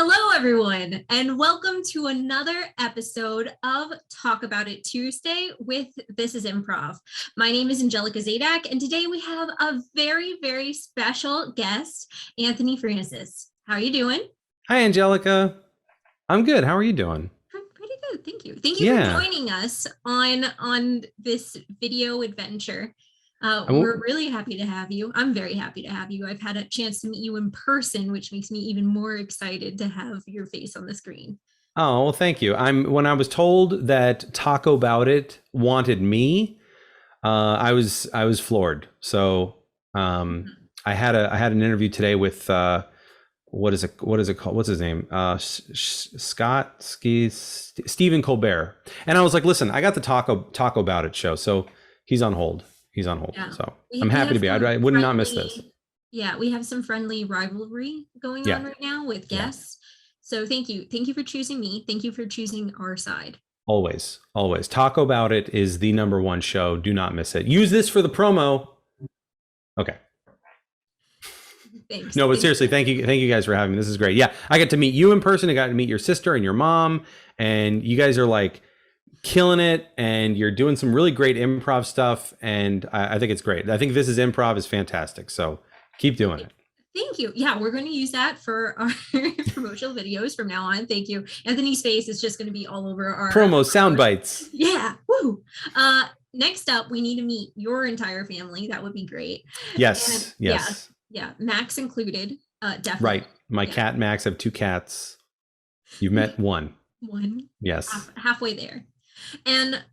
Hello, everyone, and welcome to another episode of Talk About It Tuesday with This is Improv. My name is Angelica Zadak, and today we have a very, very special guest, Anthony Francis. How are you doing? Hi, Angelica. I'm good. How are you doing? I'm pretty good, thank you. Thank you for joining us on this video adventure. We're really happy to have you. I'm very happy to have you. I've had a chance to meet you in person, which makes me even more excited to have your face on the screen. Oh, well, thank you. When I was told that TACOBOUT wanted me, I was floored. So I had an interview today with what is it called? What's his name? Stephen Colbert. And I was like, listen, I got the TACOBOUT It show, so he's on hold. Yeah. So I'm happy to be. I would not miss this. Yeah, we have some friendly rivalry going on right now with guests. So thank you for choosing me. Thank you for choosing our side. Always. TACOBOUT It is the #1 show. Do not miss it. Use this for the promo. Okay. Thanks. No, but seriously, thank you guys for having me. This is great. Yeah, I got to meet you in person. I got to meet your sister and your mom, and you guys are like killing it, and you're doing some really great improv stuff, and I think it's great. I think This is Improv is fantastic, so keep doing it. Thank you. Yeah, we're going to use that for our promotional videos from now on. Thank you. Anthony's face is just going to be all over our promo sound bites. Yeah. Woo. Next up, we need to meet your entire family. That would be great. Yes. Yeah. Max included. Definitely. Right. My cat Max. I have 2 cats. You've met one. One. Yes. Halfway there. And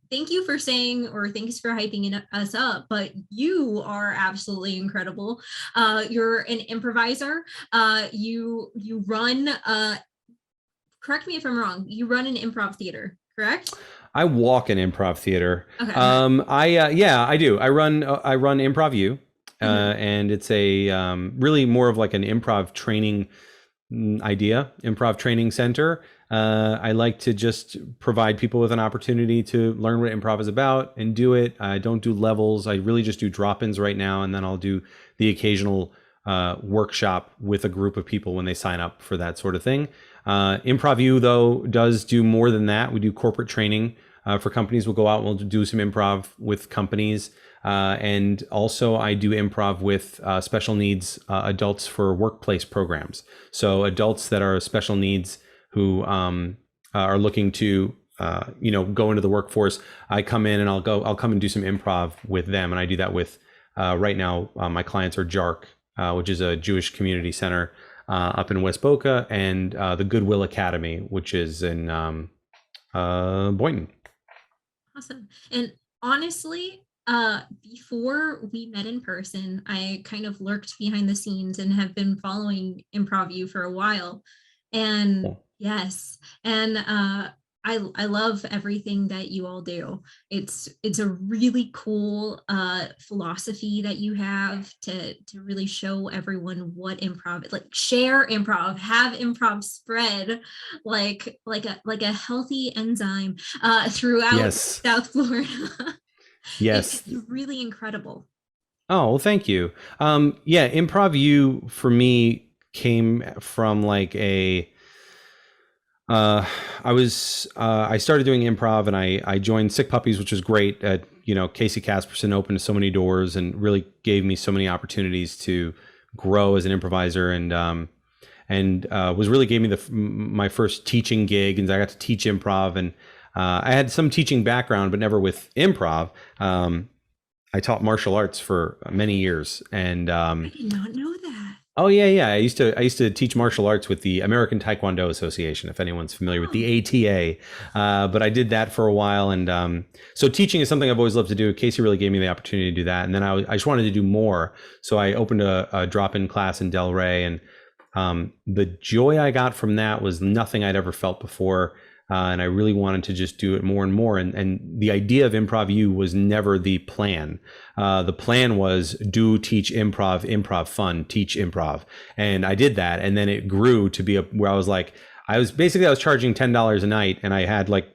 thank you for saying, or thanks for hyping us up, but you are absolutely incredible. You're an improviser. You run, correct me if I'm wrong, you run an improv theater, correct? I walk an improv theater. Okay. I do. I run ImprovU, and it's a really more of like an improv training improv training center. I like to just provide people with an opportunity to learn what improv is about and do it. I don't do levels. I really just do drop-ins right now, and then I'll do the occasional workshop with a group of people when they sign up for that sort of thing. ImprovU, though, does do more than that. We do corporate training for companies. We'll go out and we'll do some improv with companies. And also I do improv with special needs adults for workplace programs. So adults that are special needs who are looking to go into the workforce. I come in and I'll come and do some improv with them, and I do that with right now my clients are JARC, which is a Jewish community center up in West Boca, and the Goodwill Academy, which is in Boynton. Awesome. And honestly, before we met in person, I kind of lurked behind the scenes and have been following ImprovU for a while. And cool. Yes. And I love everything that you all do. It's a really cool philosophy that you have to really show everyone what improv is. Like, share improv, have improv spread like a healthy enzyme throughout South Florida. Yes. It's really incredible. Oh, well, thank you. ImprovU for me came from like I started doing improv, and I joined Sick Puppies, which was great. Casey Casperson opened so many doors and really gave me so many opportunities to grow as an improviser, and was really gave me my first teaching gig, and I got to teach improv, and I had some teaching background, but never with improv. I taught martial arts for many years, and I did not know that. Oh yeah. I used to teach martial arts with the American Taekwondo Association, if anyone's familiar with the ATA. But I did that for a while, and so teaching is something I've always loved to do. Casey really gave me the opportunity to do that, and then I just wanted to do more. So I opened a drop-in class in Delray, and the joy I got from that was nothing I'd ever felt before. And I really wanted to just do it more and more. And the idea of ImprovU was never the plan. The plan was teach improv fun, teach improv. And I did that. And then it grew to be where I was charging $10 a night, and I had like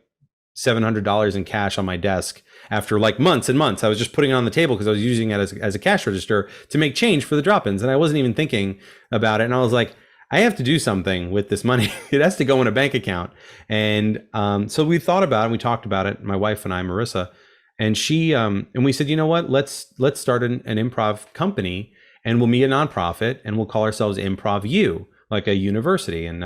$700 in cash on my desk after like months and months. I was just putting it on the table because I was using it as a cash register to make change for the drop-ins. And I wasn't even thinking about it. And I was like, I have to do something with this money. It has to go in a bank account. And so we thought about it, and we talked about it, my wife and I, Marissa, and she and we said, you know what, let's start an improv company, and we'll be a nonprofit, and we'll call ourselves ImprovU, like a university. And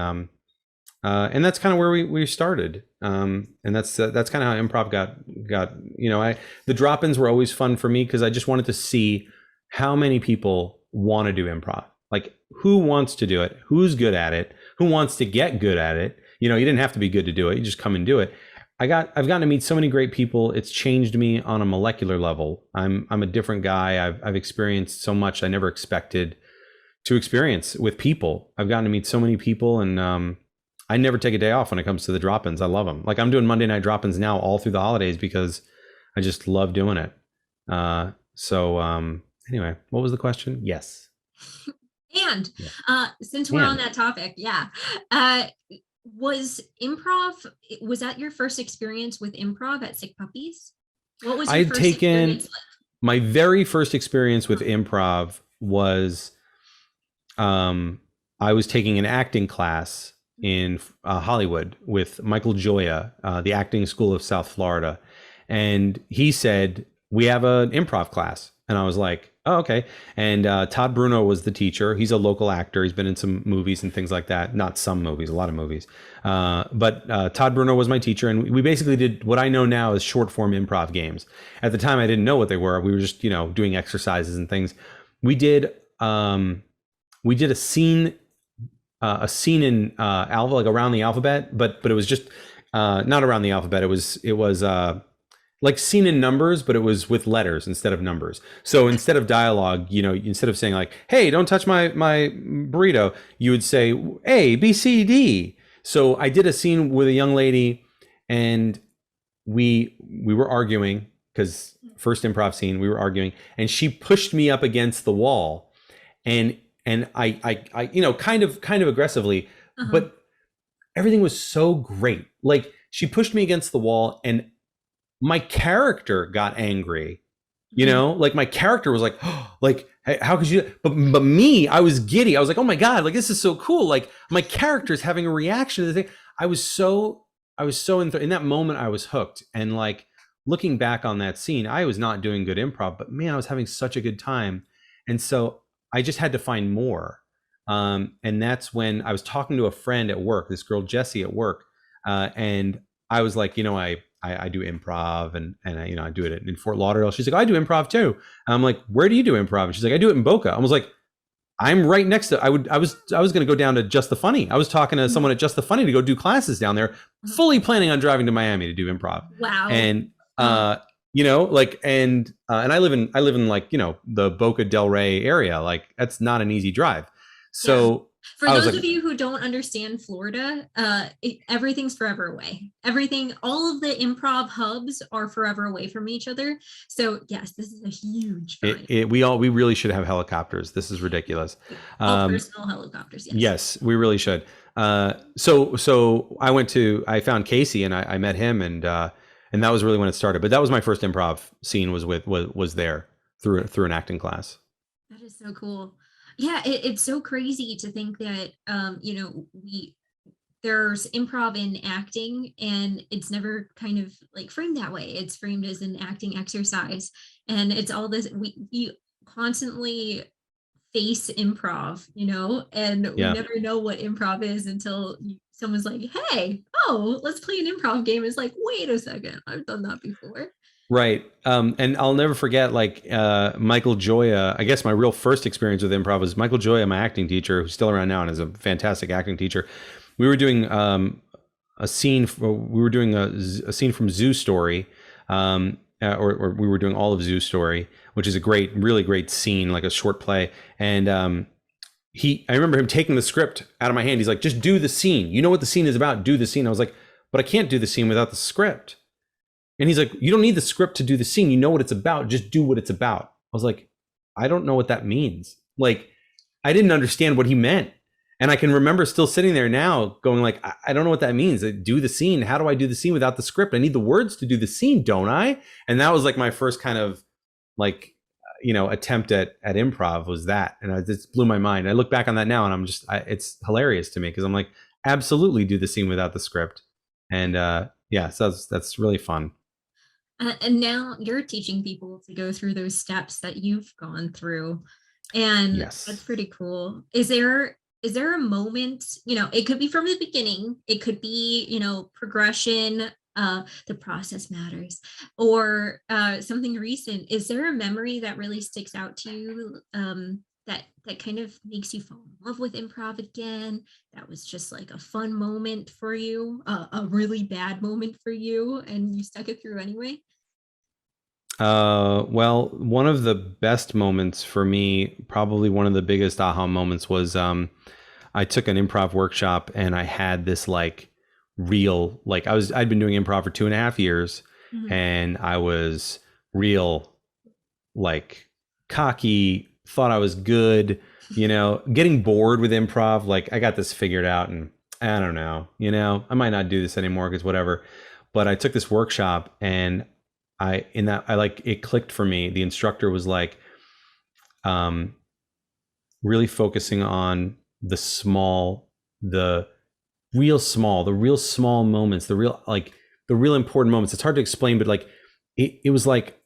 that's kind of where we started. And that's kind of how improv got, you know, the drop-ins were always fun for me because I just wanted to see how many people want to do improv. Like, who wants to do it? Who's good at it? Who wants to get good at it? You know, you didn't have to be good to do it. You just come and do it. I've gotten to meet so many great people. It's changed me on a molecular level. I'm a different guy. I've experienced so much I never expected to experience with people. I've gotten to meet so many people, and I never take a day off when it comes to the drop-ins. I love them. Like, I'm doing Monday night drop-ins now all through the holidays because I just love doing it. Anyway, what was the question? Yes. And Yeah. since we're on that topic, was that your first experience with improv at Sick Puppies? What was your first experience like? My very first experience with improv was I was taking an acting class in Hollywood with Michael Joya, the acting school of South Florida. And he said, we have an improv class. And I was like, oh, okay. And Todd Bruno was the teacher. He's a local actor. He's been in some movies and things like that. Not some movies, a lot of movies. But Todd Bruno was my teacher. And we basically did what I know now as short form improv games. At the time, I didn't know what they were. We were just, you know, doing exercises and things. We did a scene in like around the alphabet, but it was just not around the alphabet. It was like scene in numbers, but it was with letters instead of numbers. So instead of dialogue, you know, instead of saying like, hey, don't touch my burrito, you would say A, B, C, D. So I did a scene with a young lady, and we were arguing, because first improv scene, we were arguing, and she pushed me up against the wall, and I you know, kind of aggressively, but everything was so great. Like, she pushed me against the wall, and my character got angry, you know, like my character was like, oh, like, hey, how could you, but me, I was giddy. I was like, oh my God, like, this is so cool. Like, my character is having a reaction to the thing. I was so in that moment, I was hooked. And like, looking back on that scene, I was not doing good improv, but man, I was having such a good time. And so I just had to find more. And that's when I was talking to a friend at work, this girl, Jessie, at work. And I was like, you know, I do improv, and I, you know, I do it in Fort Lauderdale. She's like, I do improv too. And I'm like, where do you do improv? And she's like, I do it in Boca. I was like, I'm right next to, I was going to go down to Just the Funny. I was talking to someone at Just the Funny to go do classes down there, fully planning on driving to Miami to do improv. Wow. And, you know, like, and I live in like, you know, the Boca Del Rey area. Like, that's not an easy drive. So for those of you who don't understand Florida, everything's forever away. All of the improv hubs are forever away from each other. So yes, this is a huge find. We really should have helicopters. This is ridiculous. All personal helicopters. Yes, we really should. So I found Casey, and I met him, and that was really when it started. But that was my first improv scene, was there through an acting class. That is so cool. Yeah, it's so crazy to think that, you know, there's improv in acting, and it's never kind of like framed that way. It's framed as an acting exercise, and it's all this, we constantly face improv, you know, and we never know what improv is until someone's like, hey, oh, let's play an improv game. It's like, wait a second, I've done that before. Right. And I'll never forget, like, Michael Joya. I guess my real first experience with improv was Michael Joya, my acting teacher, who's still around now and is a fantastic acting teacher. We were doing a scene from Zoo Story, or we were doing all of Zoo Story, which is a really great scene, like a short play. And I remember him taking the script out of my hand. He's like, just do the scene. You know what the scene is about. Do the scene. I was like, but I can't do the scene without the script. And he's like, you don't need the script to do the scene. You know what it's about. Just do what it's about. I was like, I don't know what that means. Like, I didn't understand what he meant. And I can remember still sitting there now going like, I don't know what that means. Do the scene. How do I do the scene without the script? I need the words to do the scene, don't I? And that was like my first kind of like, attempt at improv was that, and it just blew my mind. I look back on that now, and it's hilarious to me because I'm like, absolutely do the scene without the script, and yeah, so that's really fun. And now you're teaching people to go through those steps that you've gone through. And that's Yes. pretty cool. Is there a moment, it could be from the beginning, it could be, progression, the process matters, or something recent. Is there a memory that really sticks out to you, that kind of makes you fall in love with improv again? That was just like a fun moment for you, a really bad moment for you, and you stuck it through anyway? Well, one of the best moments for me, probably one of the biggest aha moments was I took an improv workshop and I had this like real, like I'd been doing improv for 2.5 years, Mhm. and I was real like cocky, thought I was good, getting bored with improv. Like I got this figured out, and I don't know, I might not do this anymore because whatever. But I took this workshop, and I like, it clicked for me. The instructor was like, um, really focusing on the the real small moments, the real important moments. It's hard to explain, but like it was like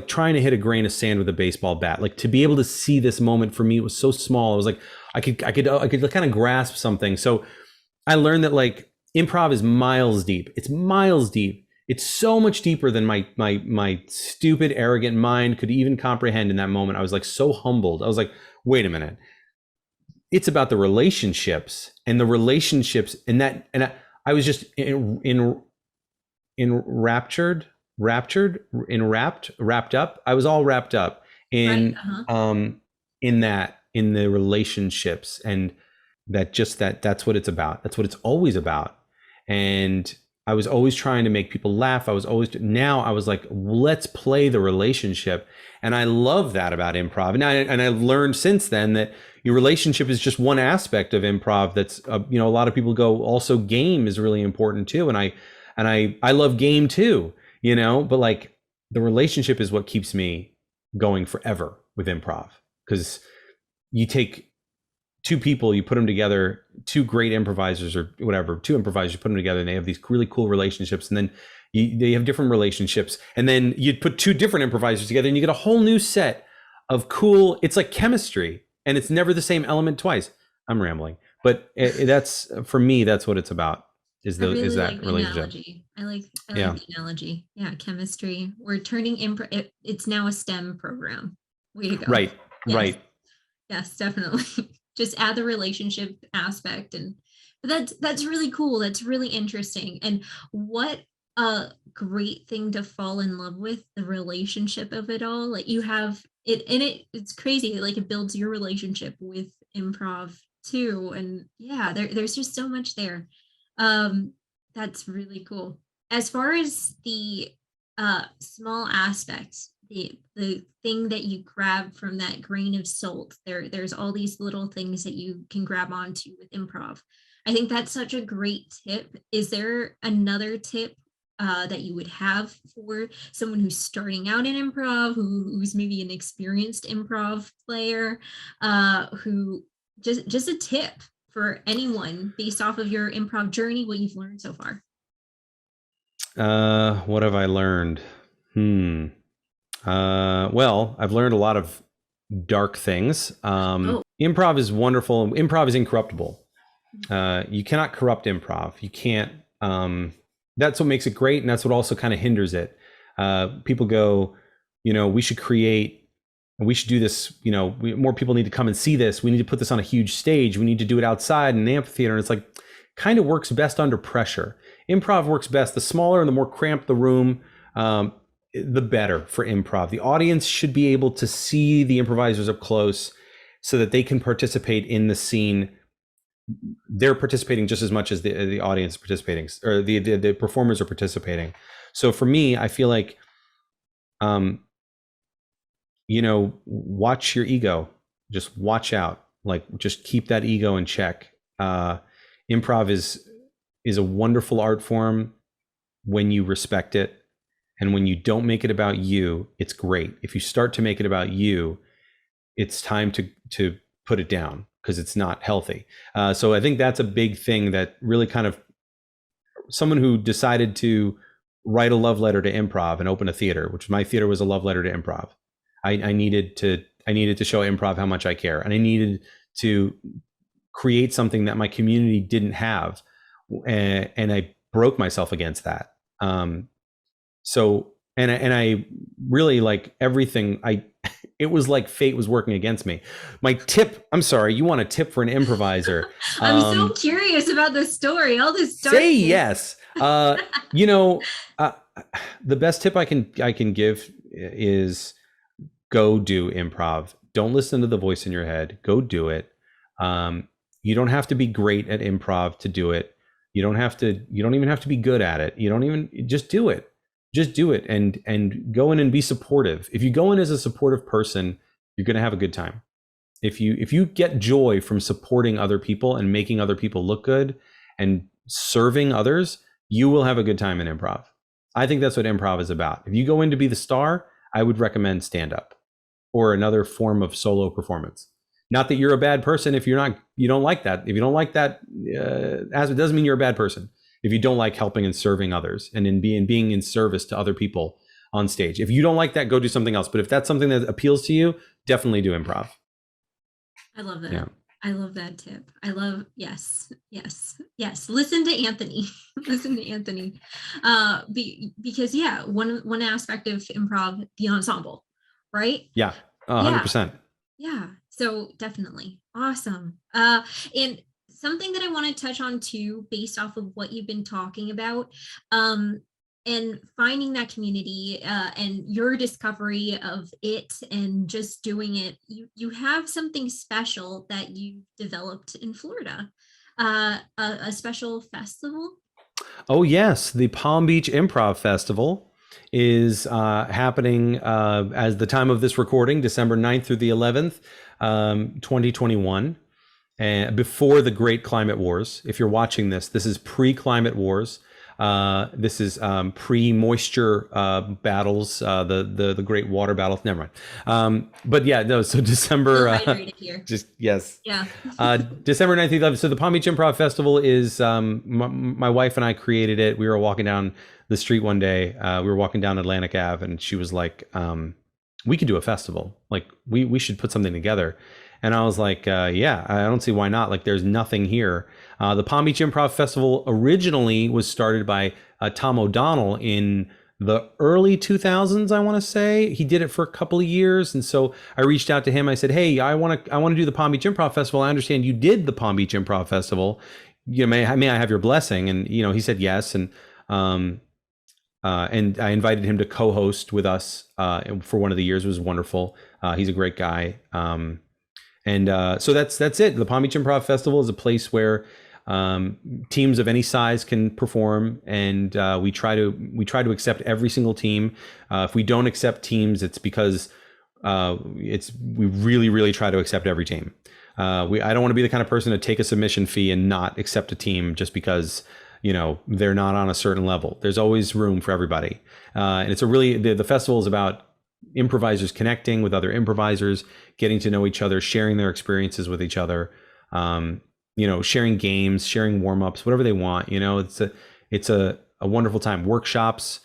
trying to hit a grain of sand with a baseball bat. Like to be able to see this moment for me, it was so small. It was like I could kind of grasp something. So I learned that like improv is miles deep. It's miles deep. It's so much deeper than my stupid, arrogant mind could even comprehend in that moment. I was like so humbled. I was like, wait a minute. It's about the relationships and the relationships, and I was just wrapped up. I was all wrapped up Right. in Uh-huh. in the relationships, and that's what it's about. That's what it's always about. And I was always trying to make people laugh. Now I was like, let's play the relationship. And I love that about improv. And I've learned since then that your relationship is just one aspect of improv. That's, a lot of people go, also game is really important too. And I love game too, but like the relationship is what keeps me going forever with improv. Because you take two people, you put them together, two great improvisers or whatever, two improvisers, you put them together, and they have these really cool relationships. And then they have different relationships. And then you'd put two different improvisers together and you get a whole new set of cool, it's like chemistry, and it's never the same element twice. I'm rambling, but that's, for me, that's what it's about, I is really that like the relationship. analogy. I like Yeah. the analogy. Yeah, chemistry. We're turning it's now a STEM program. Way to go. Right. Yes. Right. Yes, definitely. Just add the relationship aspect, and but that's really cool. That's really interesting. And what a great thing to fall in love with, the relationship of it all. Like you have it, and it's crazy. Like it builds your relationship with improv too. And yeah, there's just so much there. Um, that's really cool. As far as the small aspects, the thing that you grab from that grain of salt, there's all these little things that you can grab onto with improv. I think that's such a great tip. Is there another tip that you would have for someone who's starting out in improv, who's maybe an experienced improv player, who just a tip for anyone based off of your improv journey, what you've learned so far? What have I learned? Hmm. Well, I've learned a lot of dark things. Oh, Improv is wonderful. Improv is incorruptible. You cannot corrupt improv. You can't. That's what makes it great, and that's what also kind of hinders it. People go, we should create, we should do this. More people need to come and see this. We need to put this on a huge stage. We need to do it outside in an amphitheater. And it's like, kind of works best under pressure. Improv works best. The smaller and the more cramped the room, the better for improv. The audience should be able to see the improvisers up close so that they can participate in the scene. They're participating just as much as the audience is participating, or the performers are participating. So for me, I feel like, um, watch your ego. Just watch out. Like, just keep that ego in check. Improv is a wonderful art form when you respect it. And when you don't make it about you, it's great. If you start to make it about you, it's time to put it down, because it's not healthy. So I think that's a big thing that really kind of, someone who decided to write a love letter to improv and open a theater, which my theater was a love letter to improv. I needed to show improv how much I care, and I needed to create something that my community didn't have, and I broke myself against that. So I really, like, everything, it was like fate was working against me. My tip, I'm sorry, you want a tip for an improviser? I'm so curious about this story. All this darkness. Say yes. You know, the best tip I can give is go do improv. Don't listen to the voice in your head. Go do it. You don't have to be great at improv to do it. You don't even have to be good at it. Just do it. Just do it, and go in and be supportive. If you go in as a supportive person, you're going to have a good time. If you get joy from supporting other people and making other people look good and serving others, you will have a good time in improv. I think that's what improv is about. If you go in to be the star, I would recommend stand up or another form of solo performance. Not that you're a bad person if you don't like that. If you don't like that, it doesn't mean you're a bad person. If you don't like helping and serving others and in being in service to other people on stage. If you don't like that, go do something else. But if that's something that appeals to you, definitely do improv. I love that. Yeah. I love that tip. Yes. Listen to Anthony. Listen to Anthony. Because one aspect of improv, the ensemble, right? Yeah, 100%. Yeah. So definitely awesome. And something that I want to touch on too, based off of what you've been talking about, and finding that community and your discovery of it and just doing it, you have something special that you developed in Florida, a special festival. Oh yes, the Palm Beach Improv Festival is happening as the time of this recording, December 9th through the 11th, 2021. And before the great climate wars. If you're watching this is pre-climate wars. This is pre-moisture battles, the great water battles. Never mind. But yeah, no. So December. Just yes. Yeah. December 9th, 11th. So the Palm Beach Improv Festival is my wife and I created it. We were walking down the street one day. We were walking down Atlantic Ave, and she was like, "We could do a festival. Like we should put something together." And I was like, yeah, I don't see why not. Like, there's nothing here. The Palm Beach Improv Festival originally was started by Tom O'Donnell in the early 2000s, I want to say. He did it for a couple of years. And so I reached out to him. I said, hey, I want to do the Palm Beach Improv Festival. I understand you did the Palm Beach Improv Festival. May I have your blessing? And, he said yes. And I invited him to co-host with us for one of the years. It was wonderful. He's a great guy. So that's it. The Palm Beach Improv Festival is a place where teams of any size can perform, and we try to accept every single team. If we don't accept teams, it's because we really try to accept every team. I don't want to be the kind of person to take a submission fee and not accept a team just because they're not on a certain level. There's always room for everybody, and it's the festival is about improvisers connecting with other improvisers, getting to know each other, sharing their experiences with each other, sharing games, sharing warm-ups, whatever they want. It's a wonderful time. Workshops,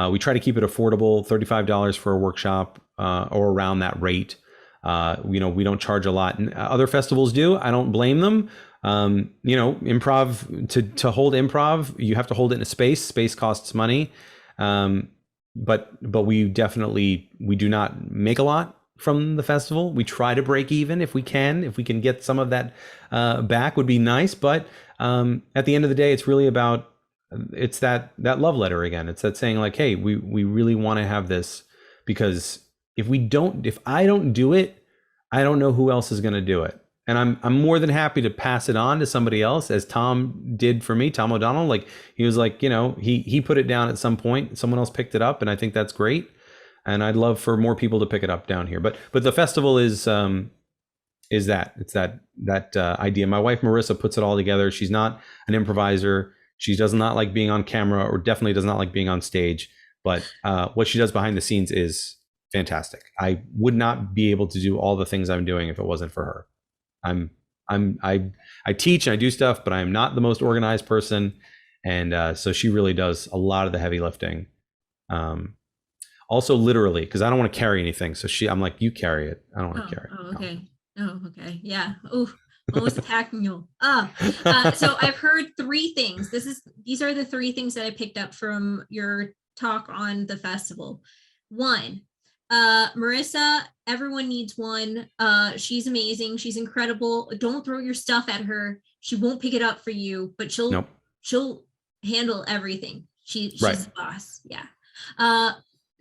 we try to keep it affordable, $35 for a workshop or around that rate. We don't charge a lot. And other festivals do. I don't blame them. Improv, to hold improv, you have to hold it in a space. Space costs money. But we do not make a lot from the festival. We try to break even if we can get some of that back would be nice. But at the end of the day, it's really about, it's that love letter again. It's that saying like, hey, we really want to have this, because if I don't do it, I don't know who else is going to do it. And I'm more than happy to pass it on to somebody else, as Tom did for me, Tom O'Donnell. Like, he was like, he put it down at some point, someone else picked it up, and I think that's great. And I'd love for more people to pick it up down here. But the festival is that idea. My wife Marissa puts it all together. She's not an improviser. She does not like being on camera, or definitely does not like being on stage. But what she does behind the scenes is fantastic. I would not be able to do all the things I'm doing if it wasn't for her. I'm I teach and I do stuff, but I'm not the most organized person, and so she really does a lot of the heavy lifting. Also, literally, because I don't want to carry anything. So I'm like, you carry it. I don't want to carry it. Oh, okay. Oh, okay. Yeah. Oh, almost a pack mule. So I've heard three things. These are the three things that I picked up from your talk on the festival. One, Marissa, everyone needs one. She's amazing. She's incredible. Don't throw your stuff at her. She won't pick it up for you, but Nope. she'll handle everything. She's Right. the boss. Yeah.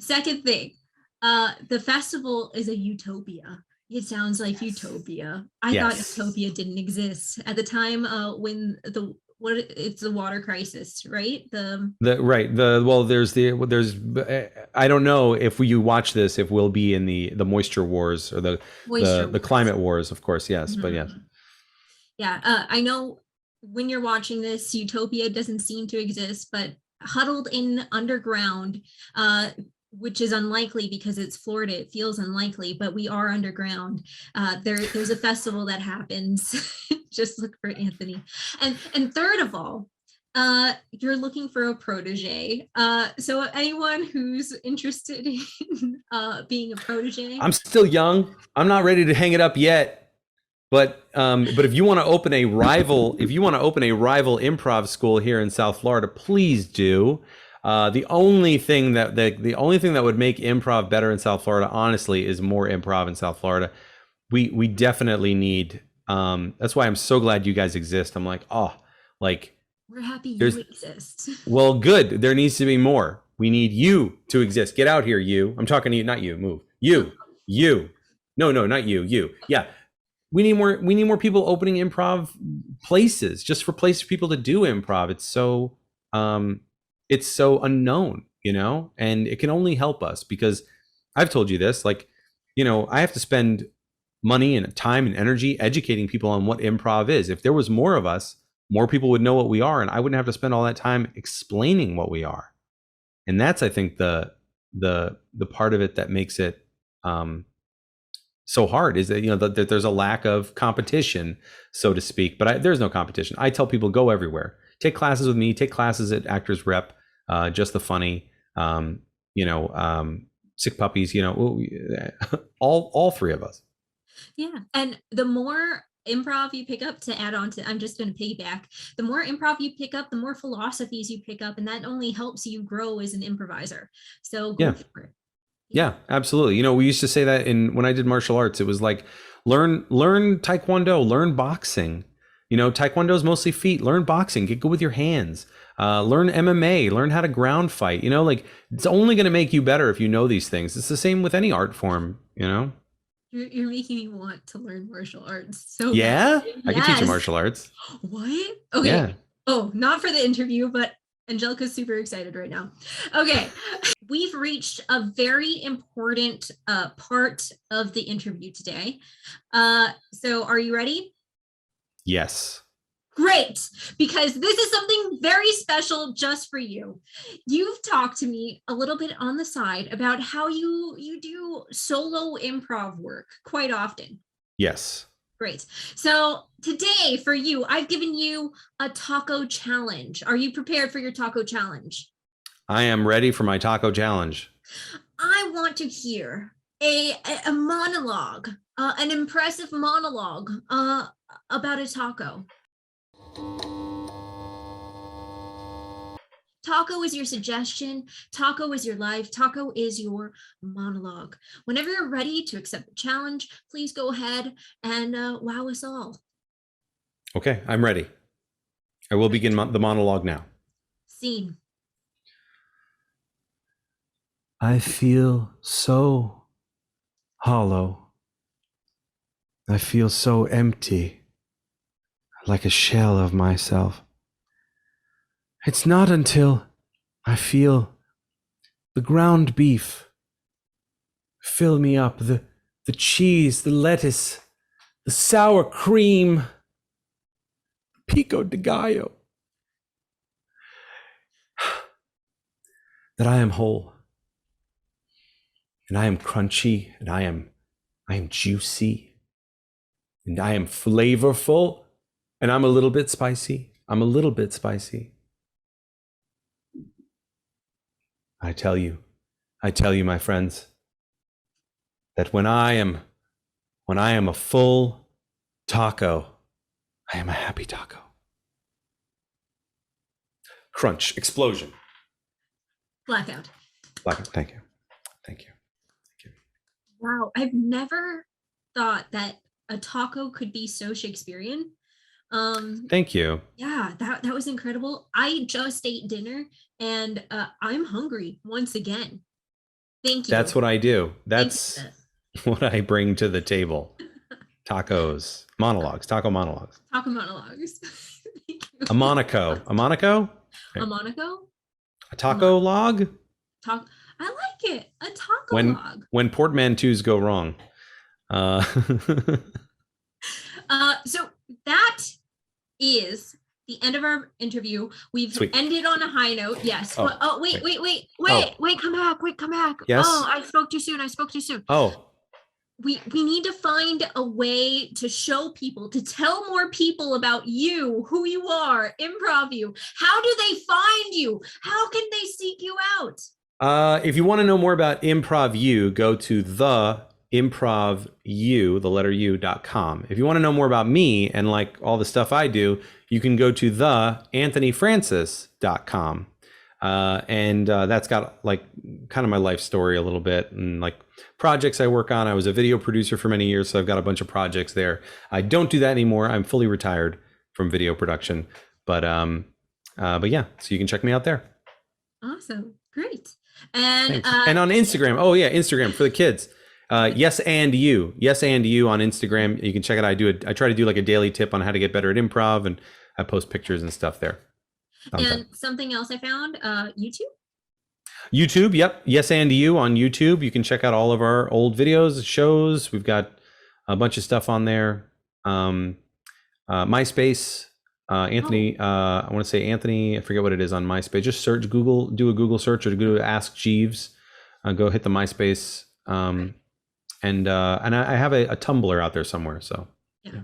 Second thing, the festival is a utopia. It sounds like utopia. I thought utopia didn't exist at the time when it's the water crisis, right? There's I don't know if you watch this if we'll be in the moisture wars or the climate wars, of course, yes, but yes. Yeah, I know when you're watching this, utopia doesn't seem to exist, but huddled in underground, which is unlikely because it's Florida, it feels unlikely, but we are underground. There's a festival that happens. Just look for Anthony. And third of all, you're looking for a protege. So anyone who's interested in being a protege. I'm still young. I'm not ready to hang it up yet. But if you want to open a rival, improv school here in South Florida, please do. The only thing that would make improv better in South Florida, honestly, is more improv in South Florida. We definitely need. That's why I'm so glad you guys exist. I'm like, we're happy you exist. Well, good. There needs to be more. We need you to exist. Get out here, you. I'm talking to you, not you. Move. You. No, not you. You. Yeah. We need more people opening improv places, just for places for people to do improv. It's so unknown, and it can only help us, because I've told you this, I have to spend money and time and energy educating people on what improv is. If there was more of us, more people would know what we are, and I wouldn't have to spend all that time explaining what we are. And that's, I think, the part of it that makes it so hard, is that that there's a lack of competition, so to speak. But there's no competition. I tell people, go everywhere. Take classes with me. Take classes at Actors Rep, Just the Funny, Sick Puppies. All three of us. Yeah, and the more improv you pick up, to add on to, I'm just going to piggyback, the more improv you pick up, the more philosophies you pick up, and that only helps you grow as an improviser. So go for it. Yeah, absolutely. We used to say that when I did martial arts, it was like, learn Taekwondo, learn boxing. Taekwondo is mostly feet. Learn boxing, get good with your hands. Learn MMA, learn how to ground fight. It's only going to make you better if you know these things. It's the same with any art form. You're making me want to learn martial arts. So yeah, yes. I can teach you martial arts. What? Okay. Yeah. Oh, not for the interview, but Angelica's super excited right now. Okay. We've reached a very important part of the interview today. So are you ready? Yes. Great, because this is something very special just for you. You've talked to me a little bit on the side about how you do solo improv work quite often. Yes. Great. So today for you, I've given you a taco challenge. Are you prepared for your taco challenge? I am ready for my taco challenge. I want to hear a monologue, an impressive monologue about a taco. Taco is your suggestion. Taco is your life. Taco is your monologue. Whenever you're ready to accept the challenge, please go ahead and wow us all. Okay, I'm ready. I will begin the monologue now. Scene. I feel so hollow. I feel so empty, like a shell of myself. It's not until I feel the ground beef fill me up, the cheese, the lettuce, the sour cream, pico de gallo, that I am whole. and I am crunchy, and I am juicy, and I am flavorful, and I'm a little bit spicy. I'm a little bit spicy. I tell you, my friends, that when I am a full taco, I am a happy taco. Crunch, explosion. Blackout. Blackout. Thank you. Wow, I've never thought that a taco could be so Shakespearean. Thank you. Yeah, that was incredible. I just ate dinner and I'm hungry once again. Thank you. That's what I do. That's what I bring to the table. Tacos, monologues, taco monologues. Taco monologues. Thank you. A Monaco. A Monaco? A Monaco? A taco log? I like it. A taco log. When portmanteaus go wrong. So that is the end of our interview. We've ended on a high note. Yes. Oh, wait, come back. Yes. Oh, I spoke too soon. Oh. We need to find a way to show people, to tell more people about you, who you are, ImprovU. How do they find you? How can they seek you out? If you want to know more about ImprovU, go to the ImprovU, the letter U.com. If you want to know more about me and like all the stuff I do, you can go to the AnthonyFrancis.com. And that's got like kind of my life story a little bit and like projects I work on. I was a video producer for many years, so I've got a bunch of projects there. I don't do that anymore. I'm fully retired from video production, but yeah, so you can check me out there. Awesome. Great. And on Instagram. Oh yeah, Instagram for the kids. Yes and you on Instagram. You can check it out. I try to do like a daily tip on how to get better at improv, and I post pictures and stuff there. And something else I found, YouTube, yep. Yes and you on YouTube. You can check out all of our old videos, shows. We've got a bunch of stuff on there. MySpace, Anthony, I want to say Anthony, I forget what it is on MySpace. Just search Google, do a Google search, or go to Ask Jeeves. Go hit the MySpace. And I have a Tumblr out there somewhere. So yeah.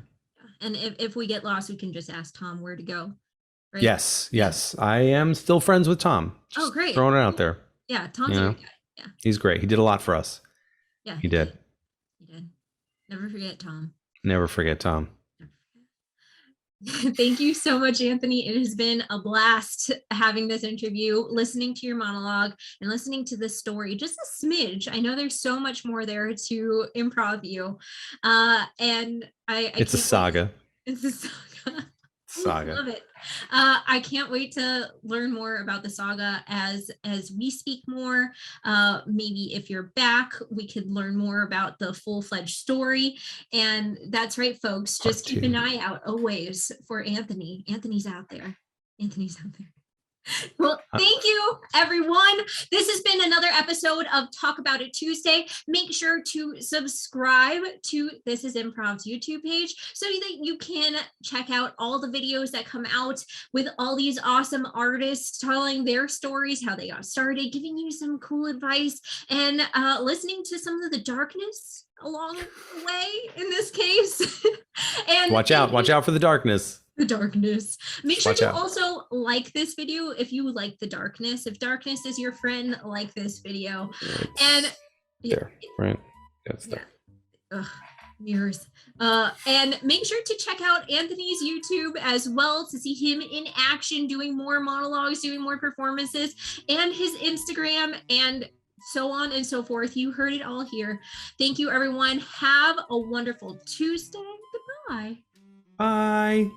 And if we get lost, we can just ask Tom where to go. Right? Yes. I am still friends with Tom. Just great. Throwing it out there. Yeah, Tom's a great guy. Yeah. He's great. He did a lot for us. Yeah. He did. Never forget Tom. Never forget Tom. Thank you so much, Anthony. It has been a blast having this interview, listening to your monologue and listening to this story, just a smidge. I know there's so much more there to ImprovU. And it's a saga. It's a saga. Saga. I love it. I can't wait to learn more about the saga as we speak more. Maybe if you're back, we could learn more about the full-fledged story. And that's right, folks. Just keep an eye out always for Anthony. Anthony's out there. Well, thank you, everyone. This has been another episode of Talk About It Tuesday. Make sure to subscribe to This Is Improv's YouTube page so that you can check out all the videos that come out with all these awesome artists telling their stories, how they got started, giving you some cool advice, and listening to some of the darkness along the way in this case. And watch out for the darkness. The darkness. Make sure to also like this video if you like the darkness. If darkness is your friend, like this video. And there, right? That's there. Ugh, mirrors. And make sure to check out Anthony's YouTube as well to see him in action, doing more monologues, doing more performances, and his Instagram and so on and so forth. You heard it all here. Thank you, everyone. Have a wonderful Tuesday. Goodbye. Bye.